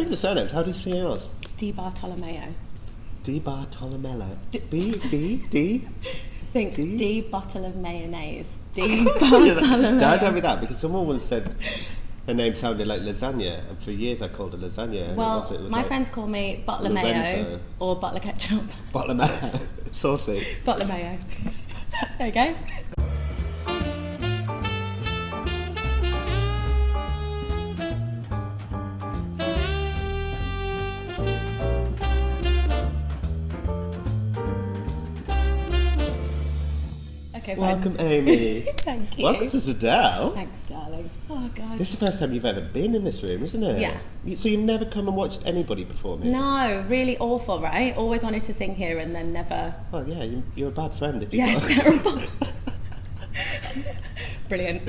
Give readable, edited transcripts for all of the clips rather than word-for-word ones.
Look at the surnames. How do you say yours? Di Bartolomeo. Di Bartolomeo. D? Think D bottle of mayonnaise. Di Bartolomeo. Don't tell me that, because someone once said her name sounded like lasagna, and for years I called her lasagna. And Well, it was my like friends call me bottle of mayo Lorenzo. or bottle of ketchup. Bottle of mayo. Saucy. Bottle of mayo. There you go. Okay, fine. Welcome, Amy. Thank you. Welcome to Zédel. Thanks, darling. Oh, God. This is the first time you've ever been in this room, isn't it? Yeah. So you've never come and watched anybody perform here? No, really awful, right? Always wanted to sing here and then never. Oh yeah, you're a bad friend if you Yeah, got terrible. Brilliant.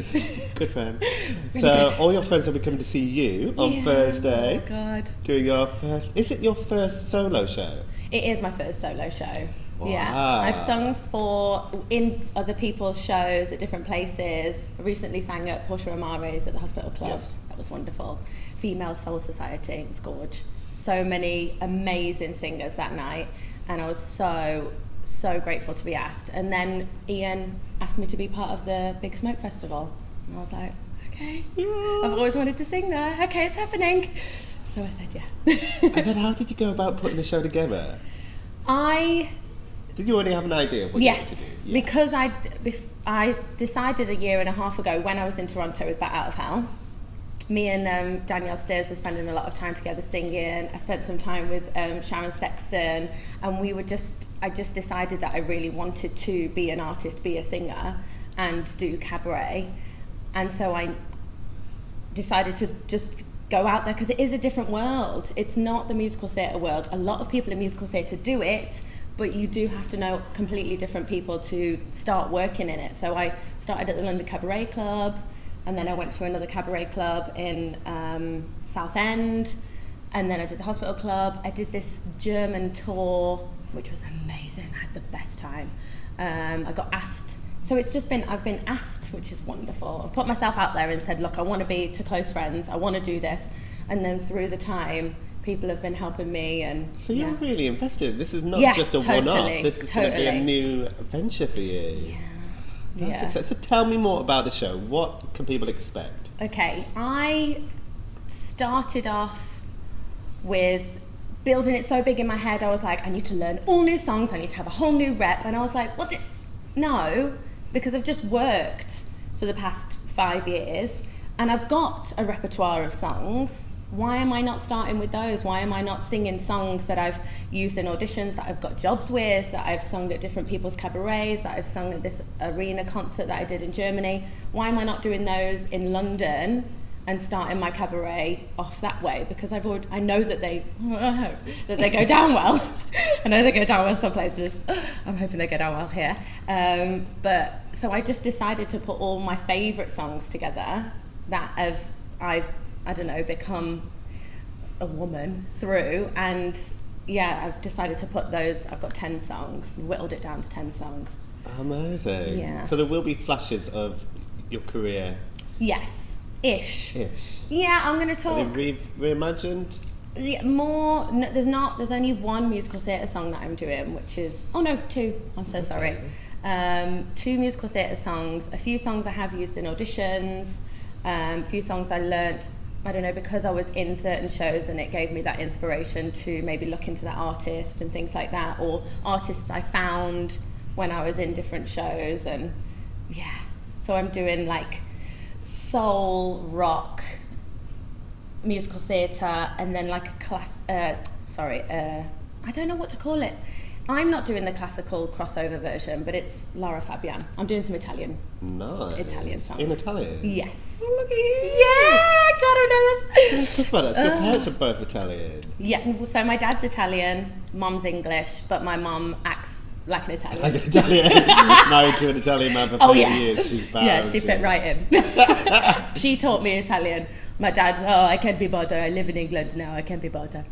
Good friend. Really So good. all your friends will be coming to see you on Yeah, Thursday. Oh, God. Doing your first. Is it your first solo show? It is my first solo show. Wow. Yeah, I've sung in other people's shows at different places. I recently sang at Portia Emare's at the Hospital Club. Yes. That was wonderful. Female Soul Society, it was gorge. So many amazing singers that night, and I was so grateful to be asked. And then Ian asked me to be part of the Big Smoke Festival, and I was like, okay, I've always wanted to sing there. Okay, it's happening. So I said yeah. And then how did you go about putting the show together? Did you already have an idea of what you wanted Yes, to do? Yeah. because I decided a year and a half ago when I was in Toronto with Bat Out of Hell. Me and Danielle were spending a lot of time together singing. I spent some time with Sharon Sexton, and I just decided that I really wanted to be an artist, be a singer, and do cabaret. And so I decided to just go out there, because it is a different world. It's not the musical theatre world. A lot of people in musical theatre do it, but you do have to know completely different people to start working in it. So I started at the London Cabaret Club, and then I went to another cabaret club in Southend, and then I did the Hospital Club. I did this German tour, which was amazing. I had the best time. I got asked. So I've been asked, which is wonderful. I've put myself out there and said, look, I want to be to close friends. I want to do this. And then through the time, people have been helping me. And So you're really invested. This is not Yes, just a totally, one-off. This is going to be a totally. new venture for you. Yeah. That's exciting. So tell me more about the show. What can people expect? Okay, I started off with building it so big in my head. I was like, I need to learn all new songs. I need to have a whole new rep. And I was like, no, because I've just worked for the past 5 years and I've got a repertoire of songs. Why am I not starting with those? Why am I not singing songs that I've used in auditions, that I've got jobs with, that I've sung at different people's cabarets, that I've sung at this arena concert that I did in Germany? Why am I not doing those in London and starting my cabaret off that way? Because I know that they go down well. I know they go down well some places. I'm hoping they go down well here. But so I just decided to put all my favourite songs together that I've become a woman through, and I've decided to put those. I've got 10 songs, whittled it down to 10 songs. Amazing. Yeah. So there will be flashes of your career. Yes, ish. Ish. Yeah, I'm going to Are talk. they reimagined? Yeah, more. No, there's only one musical theatre song that I'm doing, which is 2. I'm so sorry. 2 musical theatre songs. A few songs I have used in auditions. A few songs I learnt. I don't know, because I was in certain shows and it gave me that inspiration to maybe look into that artist and things like that, or artists I found when I was in different shows. And so I'm doing like soul, rock, musical theatre, and then like a I don't know what to call it. I'm not doing the classical crossover version, but it's Lara Fabian. I'm doing some Italian songs. In Italian? Yes. Oh, look at you. Yeah, God, I'm nervous. Let's talk about that. So your parents are both Italian. Yeah, so my dad's Italian, mum's English, but my mum acts like an Italian. Like an Italian. Married to an Italian man for 30 years. She's bound. Yeah, she fit right in. She taught me Italian. My dad, I can't be bothered. I live in England now. I can't be bothered.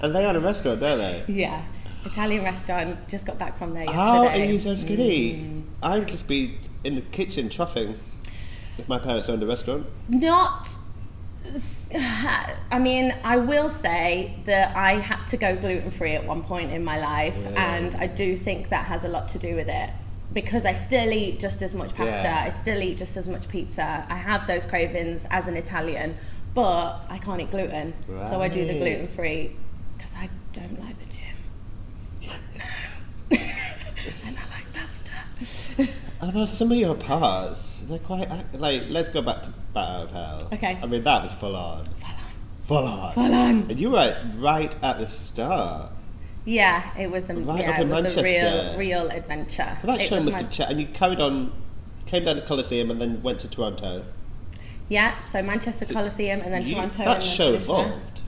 And they own a restaurant, don't they? Yeah, Italian restaurant. Just got back from there yesterday. Oh, are you so skinny? I would just be in the kitchen troughing if my parents owned a restaurant. Not I mean, I will say that I had to go gluten-free at one point in my life, and I do think that has a lot to do with it. Because I still eat just as much pasta, I still eat just as much pizza. I have those cravings as an Italian, but I can't eat gluten. Right. So I do the gluten-free because I don't like the gym. No. And I like pasta. Although some of your parts, they're quite, like, let's go back to Bat Out of Hell. Okay. I mean, that was full on. Full on. And you were right at the start. Yeah, it was a real adventure. So that show must have changed. And you carried on, came down to Coliseum and then went to Toronto. Yeah, so Manchester Coliseum and then Toronto. That show evolved.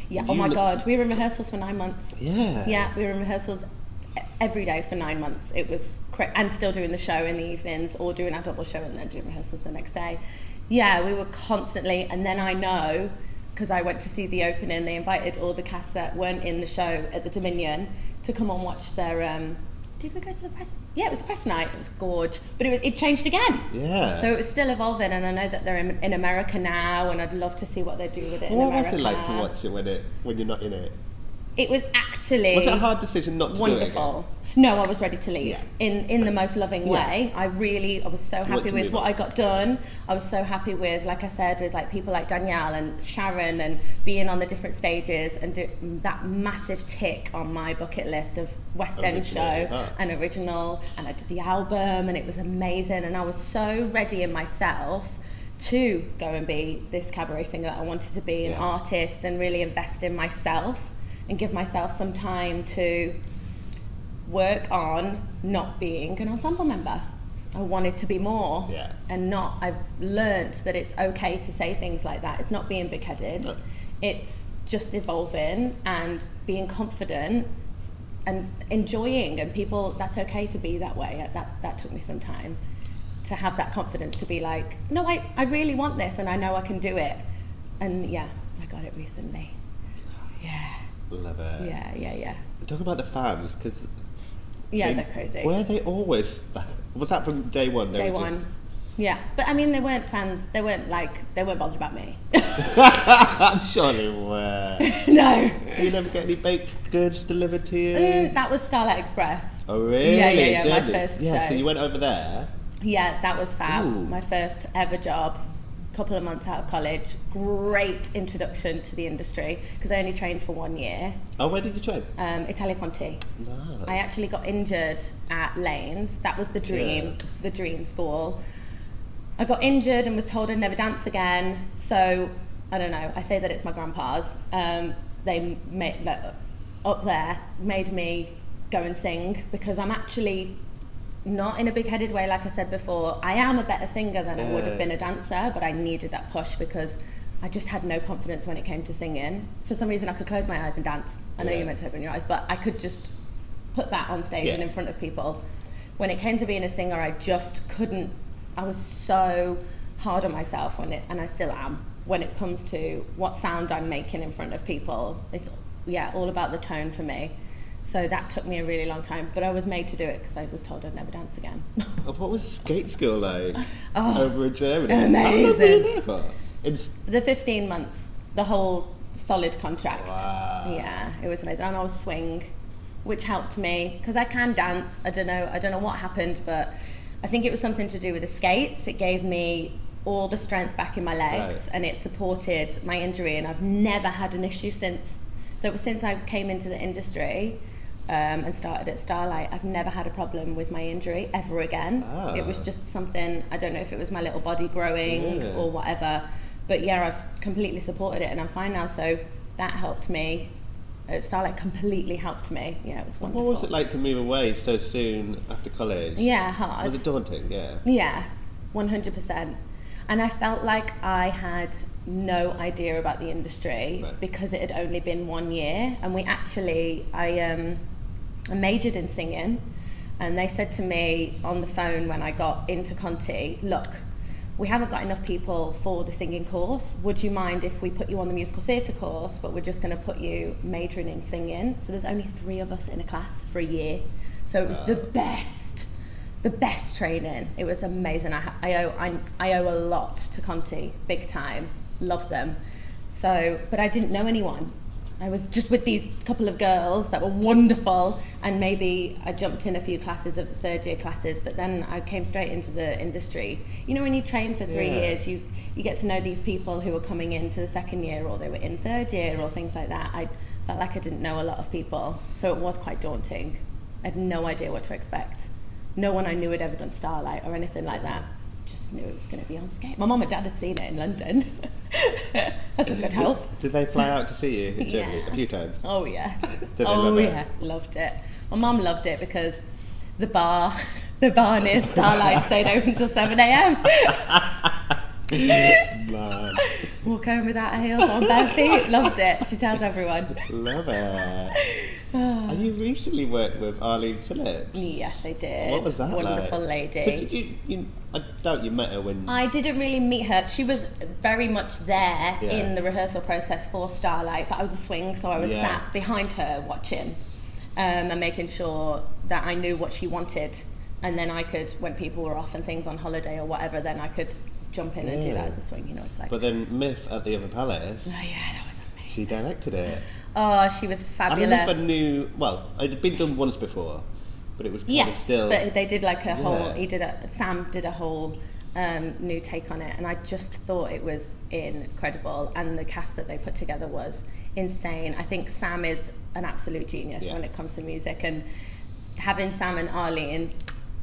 Yeah, oh my God, we were in rehearsals for 9 months. Yeah. Yeah, we were in rehearsals every day for 9 months. It was and still doing the show in the evenings, or doing our double show and then doing rehearsals the next day. Yeah, we were constantly, and then I know, because I went to see the opening, they invited all the cast that weren't in the show at the Dominion to come and watch their, did we go to the press? Yeah, it was the press night. It was gorge, but it changed again. Yeah. So it was still evolving, and I know that they're in America now, and I'd love to see what they do with it in America. What was it like to watch it when you're not in it? It was actually... Was it a hard decision not to wonderful. do it again? No, I was ready to leave in the most loving way. I was so happy with what I got done. I was so happy with, like I said, with like people like Danielle and Sharon, and being on the different stages and do that massive tick on my bucket list of West End show and original, and I did the album, and it was amazing, and I was so ready in myself to go and be this cabaret singer that I wanted to be, an artist, and really invest in myself and give myself some time to work on not being an ensemble member. I wanted to be more, and not. I've learnt that it's okay to say things like that. It's not being big-headed. No. It's just evolving and being confident and enjoying. And people, that's okay to be that way. That took me some time to have that confidence to be like, no, I really want this, and I know I can do it. And yeah, I got it recently. Yeah. Love it. Yeah. Talk about the fans, because they're crazy. Were they always? Was that from day one? Day one. Yeah, but I mean, they weren't fans. They weren't bothered about me. I'm sure they were. No. You never get any baked goods delivered to you? That was Starlight Express. Oh really? Yeah. My first show. Yeah, so you went over there. Yeah, that was fab. Ooh. My first ever job. Couple of months out of college, great introduction to the industry, because I only trained for 1 year. Oh, where did you train? Italia Conti. Nice. I actually got injured at Laine's. That was the dream school. I got injured and was told I'd never dance again. So I don't know. I say that it's my grandpa's. They made up there made me go and sing, because I'm actually not in a big-headed way, like I said before. I am a better singer than I would have been a dancer, but I needed that push because I just had no confidence when it came to singing. For some reason, I could close my eyes and dance. I know you're meant to open your eyes, but I could just put that on stage and in front of people. When it came to being a singer, I just couldn't. I was so hard on myself and I still am, when it comes to what sound I'm making in front of people. It's all about the tone for me. So that took me a really long time, but I was made to do it because I was told I'd never dance again. What was skate school like over in Germany? Amazing. How long were you there for? The 15 months, the whole solid contract. Wow. Yeah, it was amazing. And I was swing, which helped me because I can dance. I don't know what happened, but I think it was something to do with the skates. It gave me all the strength back in my legs, and it supported my injury, and I've never had an issue since. So since I came into the industry and started at Starlight, I've never had a problem with my injury ever again. It was just something, I don't know if it was my little body growing or whatever, but I've completely supported it and I'm fine now. So that helped me. Starlight completely helped me. Yeah, it was wonderful. What was it like to move away so soon after college? Yeah, hard. Was it daunting? Yeah. Yeah, 100%. And I felt like I had no idea about the industry because it had only been 1 year. And I majored in singing, and they said to me on the phone when I got into Conti, look, we haven't got enough people for the singing course. Would you mind if we put you on the musical theatre course, but we're just going to put you majoring in singing? So there's only 3 of us in a class for a year. So it was the best training. It was amazing. I owe a lot to Conti, big time. Love them. So, but I didn't know anyone. I was just with these couple of girls that were wonderful, and maybe I jumped in a few classes of the third year classes, but then I came straight into the industry. You know, when you train for 3 years, you get to know these people who are coming into the second year, or they were in third year, or things like that. I felt like I didn't know a lot of people, so it was quite daunting. I had no idea what to expect. No one I knew had ever done Starlight or anything like that. Just knew it was going to be on skate. My mum and dad had seen it in London. That's a good help. Did they fly out to see you in Germany a few times? Oh yeah. Did they love it? Yeah, loved it. My mum loved it because the bar near Starlight stayed open till 7 a.m. Man. Walk home without her heels on, bare feet. Loved it. She tells everyone. Love it. And you recently worked with Arlene Phillips. Yes, I did. What was that Wonderful like? lady. So did you, I doubt you met her when... I didn't really meet her. She was very much there in the rehearsal process for Starlight, but I was a swing, so I was sat behind her watching and making sure that I knew what she wanted. And then I could, when people were off and things on holiday or whatever, then I could jump in and do that as a swing, you know, it's like... But then Myth at the Other Palace... Oh yeah, that was amazing. She directed it. Oh, she was fabulous. I don't know if I knew... Well, it had been done once before, but it was kind of still... but they did like a whole... Sam did a whole new take on it, and I just thought it was incredible, and the cast that they put together was insane. I think Sam is an absolute genius when it comes to music, and having Sam and Arlene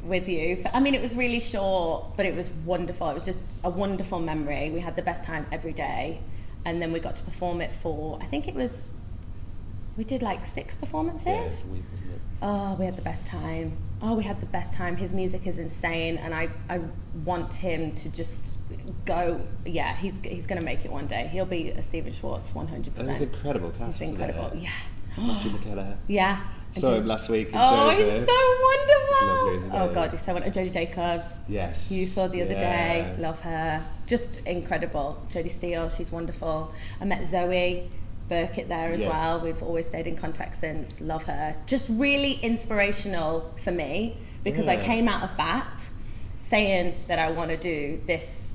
with you, I mean, it was really short, but it was wonderful. It was just a wonderful memory. We had the best time every day, and then we got to perform it for, I think it was, we did like 6 performances. Yeah, it's a week, wasn't it? Oh, we had the best time. Oh, we had the best time. His music is insane, and I want him to just go. Yeah, he's going to make it one day. He'll be a Stephen Schwartz 100%. It was incredible cast. He's incredible. Yeah. Matthew McKenna. Yeah. Saw him last week. Oh, Joseph. he's so wonderful. Lovely, isn't oh he? God, he's so wonderful. Jodie Jacobs. Yes. You saw the other day. Love her. Just incredible. Jodie Steele, she's wonderful. I met Zoe Birkett there as well. We've always stayed in contact since. Love her. Just really inspirational for me, because I came out of BAT saying that I want to do this,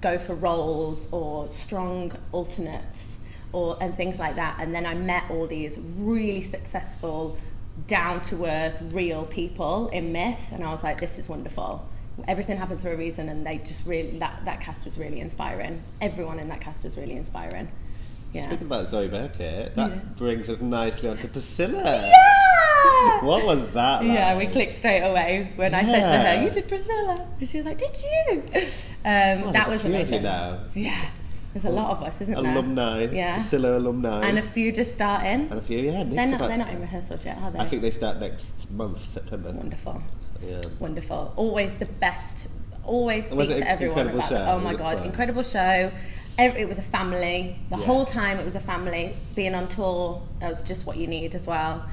go for roles or strong alternates and things like that, and then I met all these really successful, down-to-earth, real people in Myth, and I was like, this is wonderful. Everything happens for a reason, and they just really, that cast was really inspiring. Everyone in that cast was really inspiring. Yeah. Speaking about Zoe Birkett, that brings us nicely onto Priscilla. Yeah! What was that like? Yeah, we clicked straight away when I said to her, you did Priscilla. And she was like, did you? That was amazing. Now. Yeah. There's a lot of us, isn't there? Alumni, Priscilla alumni. And a few just starting. And a few, They're not in rehearsals yet, are they? I think they start next month, September. Wonderful. Yeah. Wonderful. Always the best. Always speak to everyone about it. Oh my God, incredible show. It was a family. The whole time it was a family. Being on tour, that was just what you need as well.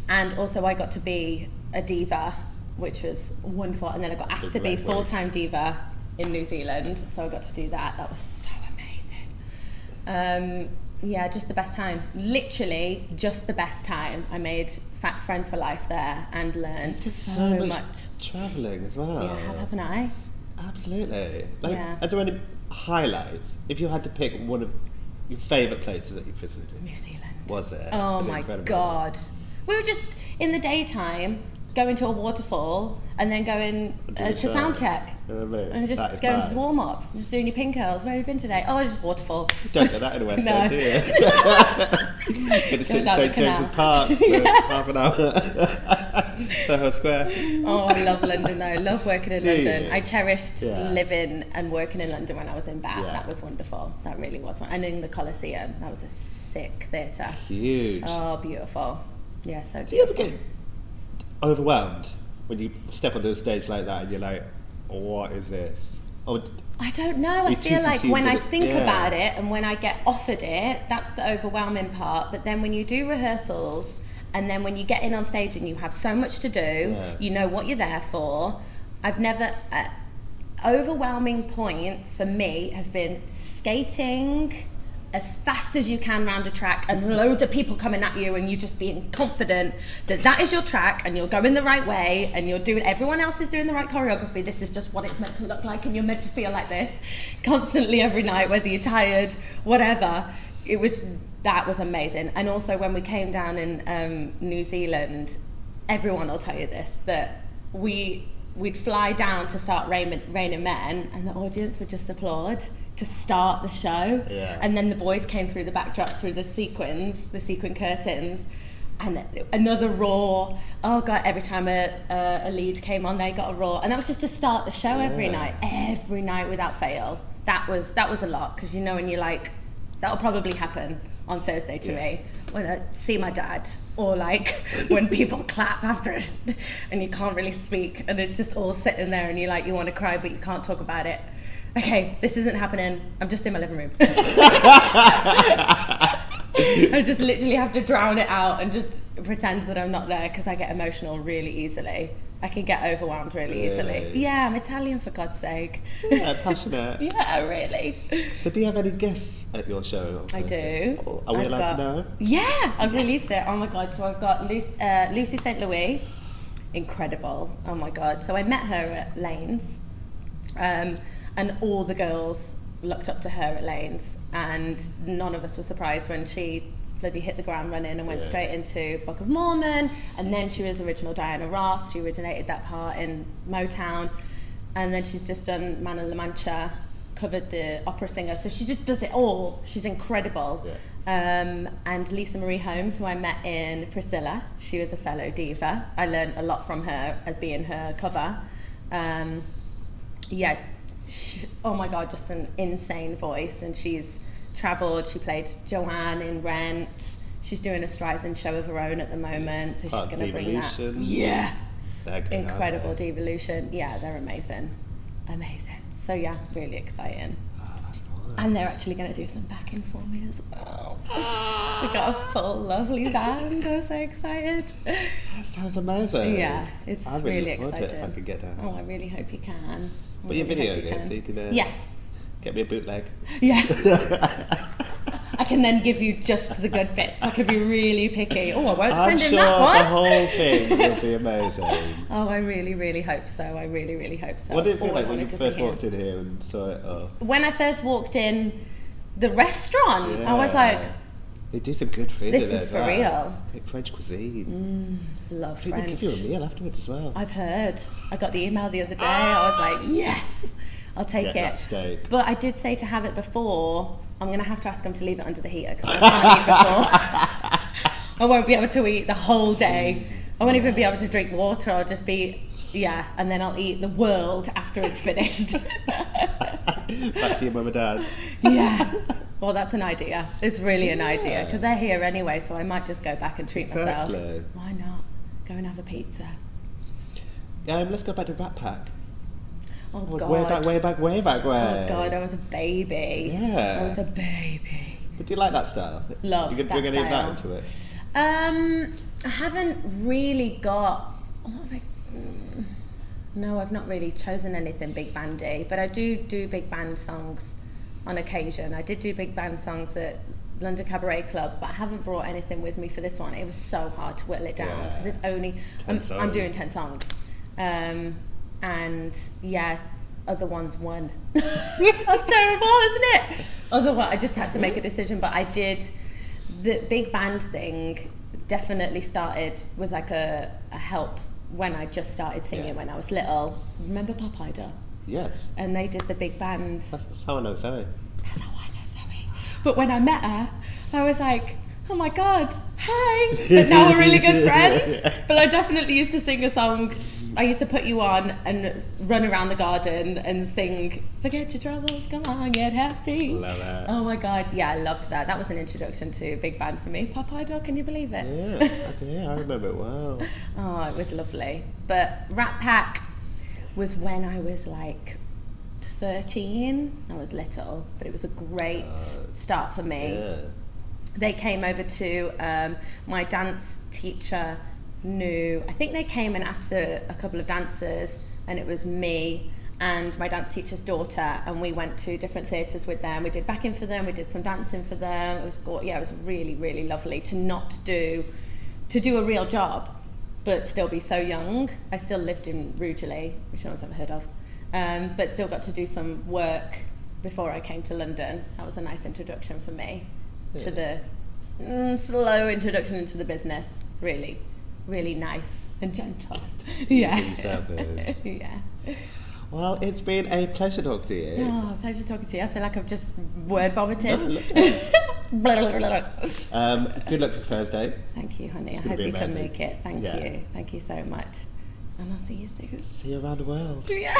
And also I got to be a diva, which was wonderful. And then I got asked to be full-time diva in New Zealand. So I got to do that. That was so amazing. Yeah, just the best time. Literally just the best time. I made friends for life there and learned so much. Travelling as well. Yeah, haven't I? Absolutely. Are there any highlights? If you had to pick one of your favourite places that you visited? New Zealand. Was it? Oh my God. We were just in the daytime going to a waterfall and then going to sound check and just going to warm up, just doing your pin curls. Where have you been today? Oh, just waterfall. You don't get that in West End, do you? Get to sit in St James's Park for half an hour. Soho Square. Oh, I love London though. Love working in London. You? I cherished living and working in London when I was in BAT. That was wonderful. That really was fun. And in the Coliseum, that was a sick theatre. Huge. Oh, beautiful. Yeah, so beautiful. Do you ever get overwhelmed when you step onto a stage like that and you're like, what is this? I don't know. I feel like when I think about it and when I get offered it, that's the overwhelming part. But then when you do rehearsals and then when you get in on stage and you have so much to do, you know what you're there for. I've never... overwhelming points for me have been skating as fast as you can round a track and loads of people coming at you, and you just being confident that that is your track and you're going the right way and you're doing, everyone else is doing the right choreography. This is just what it's meant to look like, and you're meant to feel like this constantly every night, whether you're tired, whatever. That was amazing. And also when we came down in New Zealand, everyone will tell you this, that we'd fly down to start Raining Men, and the audience would just applaud to start the show. Yeah. And then the boys came through the backdrop, through the sequin curtains, and another roar. Oh God, every time a lead came on, they got a roar. And that was just to start the show every night without fail. That was a lot, because you know, when you're like, that'll probably happen on Thursday to me when I see my dad, or like when people clap after it and you can't really speak and it's just all sitting there and you're like, you want to cry but you can't talk about it. Okay, this isn't happening. I'm just in my living room. I just literally have to drown it out and just pretend that I'm not there, because I get emotional really easily. I can get overwhelmed really easily. Yeah, I'm Italian, for God's sake. Yeah, passionate. Yeah, really. So do you have any guests at your show? I do. Are we allowed to know? Yeah, I've released it. Oh my God. So I've got Lucy St. Louis. Incredible. Oh my God. So I met her at Laine's. And all the girls looked up to her at Laine's. And none of us were surprised when she bloody hit the ground running and went straight into Book of Mormon, and then she was original Diana Ross. She originated that part in Motown, and then she's just done Man in La Mancha, covered the opera singer, so she just does it all. She's incredible. And Lisa Marie Holmes, who I met in Priscilla, she was a fellow diva. I learned a lot from her as being her cover. Oh my God, just an insane voice, and she's travelled. She played Joanne in Rent. She's doing a Streisand show of her own at the moment, so she's going to bring that. Yeah, incredible. Devolution. Yeah, they're amazing. So yeah, really exciting. That's nice. And they're actually going to do some backing for me as well. So I got a full lovely band. I'm so excited. That sounds amazing. Yeah, it's really exciting. If I could get that. Oh, I really hope you can. But your video game, so you can yes. Get me a bootleg. Yeah. I can then give you just the good bits. I could be really picky. Oh, I won't send him that one. I'm sure the whole thing will be amazing. Oh, I really, really hope so. I really, really hope so. What did it feel like when you first walked in here and saw it? When I first walked in the restaurant, I was like, they do some good food. This is for real. Like French cuisine. Love French. They give you a meal afterwards as well. I've heard. I got the email the other day. I was like, yes, I'll take it. That steak. But I did say to have it before. I'm going to have to ask them to leave it under the heater, because I can't eat before. I won't be able to eat the whole day. I won't even be able to drink water. I'll just be, and then I'll eat the world after it's finished. Back to your mum and dad. Yeah. Well, that's an idea. It's really an idea, because they're here anyway, so I might just go back and treat myself. Why not? Go and have a pizza. Let's go back to Rat Pack. Oh, God. Way back. Oh, God, I was a baby. Yeah. I was a baby. But do you like that style? Love that style. You're going to leave that into it? I haven't really got... No, I've not really chosen anything big bandy, but I do big band songs on occasion. I did do big band songs at London Cabaret Club, but I haven't brought anything with me for this one. It was so hard to whittle it down, because it's only... I'm doing 10 songs. And other ones won. That's terrible, isn't it? Otherwise, I just had to make a decision. But I did, the big band thing definitely was like a help when I just started singing when I was little. Remember Pop Idol? Yes. And they did the big band. That's how I know Zoe. That's how I know Zoe. But when I met her, I was like, oh my God, hi. But now we're really good friends. But I definitely used to sing a song. I used to put you on and run around the garden and sing, forget your troubles, come on, get happy. Love that. Oh my God, yeah, I loved that. That was an introduction to big band for me. Pop Idol, can you believe it? Yeah, I remember it well. Oh, it was lovely. But Rat Pack was when I was like 13. I was little, but it was a great start for me. Yeah. They came over to my dance teacher. I think they came and asked for a couple of dancers, and it was me and my dance teacher's daughter, and we went to different theatres with them. We did backing for them, we did some dancing for them. It was it was really, really lovely to do a real job, but still be so young. I still lived in Rugeley, which no one's ever heard of, but still got to do some work before I came to London. That was a nice introduction for me to the slow introduction into the business. Really, really nice and gentle. Yeah. Yeah. Well, it's been a pleasure talking to you. Oh, pleasure talking to you. I feel like I've just word vomited. Good luck for Thursday. Thank you, honey. I hope you can make it. Thank you. Thank you so much. And I'll see you soon. See you around the world. Yeah.